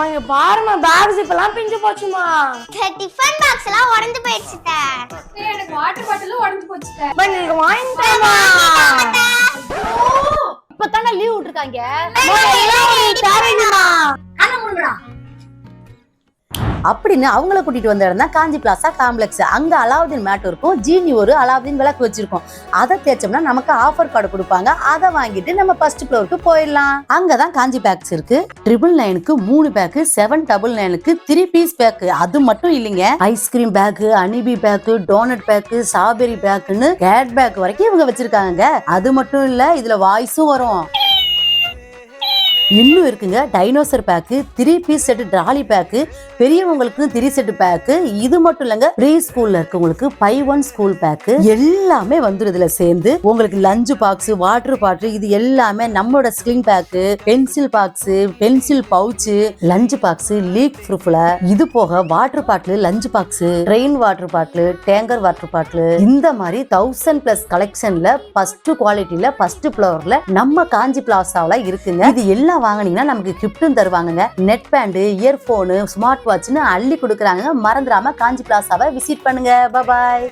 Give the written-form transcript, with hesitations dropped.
இங்க பாருமா, back zip எல்லாம் பிஞ்சு போச்சுமா. டிஃபன் பாக்ஸ் எல்லாம் உடைஞ்சு போயிடுச்சுட்ட. எனக்கு வாட்டர் பாட்டிலும் உடைஞ்சு போச்சுட்ட. நீங்க வாங்கிட்டேமா. இப்பதானே லீவ் விட்டுருக்காங்க. அப்படின்னு அவங்கள கூட்டிட்டு வந்த இடம் தான் காஞ்சி பிளாசா காம்ப்ளெக்ஸ். அங்க அலாவுதீன் மேட் இருக்கும், ஜீனி ஒரு அலாவுதீன் விளக்கு வச்சிருக்கோம். அதை தேய்ச்சோம்னா நமக்கு ஆஃபர் கார்டு கொடுப்பாங்க. அதை வாங்கிட்டு நம்ம ஃபர்ஸ்ட் ஃப்ளோருக்கு போயிடலாம். அங்கதான் காஞ்சி பேக்ஸ் இருக்கு. 999க்கு 3 பேக், 799க்கு 3 பீஸ் பேக். அது மட்டும் இல்லைங்க, ஐஸ்கிரீம் பேக், அனிபி பேக், டோனட் பேக், ஸ்ட்ராபெரி பேக்னு கேட் பேக் வரைக்கும் இவங்க வச்சிருக்காங்க. அது மட்டும் இல்ல, இதுல வாய்ஸும் வரும். இன்னும் இருக்குங்க, dinosaur bag, 3 piece set trolley bag, பெரியவங்களுக்கு 3 செட் பேக்கு. இது மட்டும் இல்லங்க, ப்ரீ ஸ்கூல்ல இருக்கவங்களுக்கு 5 ஸ்கூல் பேக்கு எல்லாமே வந்துரும். இதுல சேர்ந்து உங்களுக்கு லஞ்ச் பாக்ஸ், வாட்டர் பாட்டில், இது எல்லாமே நம்மளோட sling bag, pencil box, pencil pouch, lunch box leak ப்ரூஃப்ல. இது போக water bottle, lunch box, rain water bottle, tanker water bottle, இந்த மாதிரி 1000+ கலெக்ஷன்ல ஃபர்ஸ்ட் குவாலிட்டில ஃபர்ஸ்ட் ஃப்ளோர்ல நம்ம காஞ்சி பிளாசாவில இருக்குங்க. இது எல்லாம் வாங்குனீங்கன்னா நமக்கு கிஃப்ட்டும் தருவாங்க. நெட் பேண்ட், இயர்போனு, ஸ்மார்ட் வாட்ச்னு அள்ளி கொடுக்குறாங்க. மறந்துடாம காஞ்சி பிளாசாவை விசிட் பண்ணுங்க. பாய்.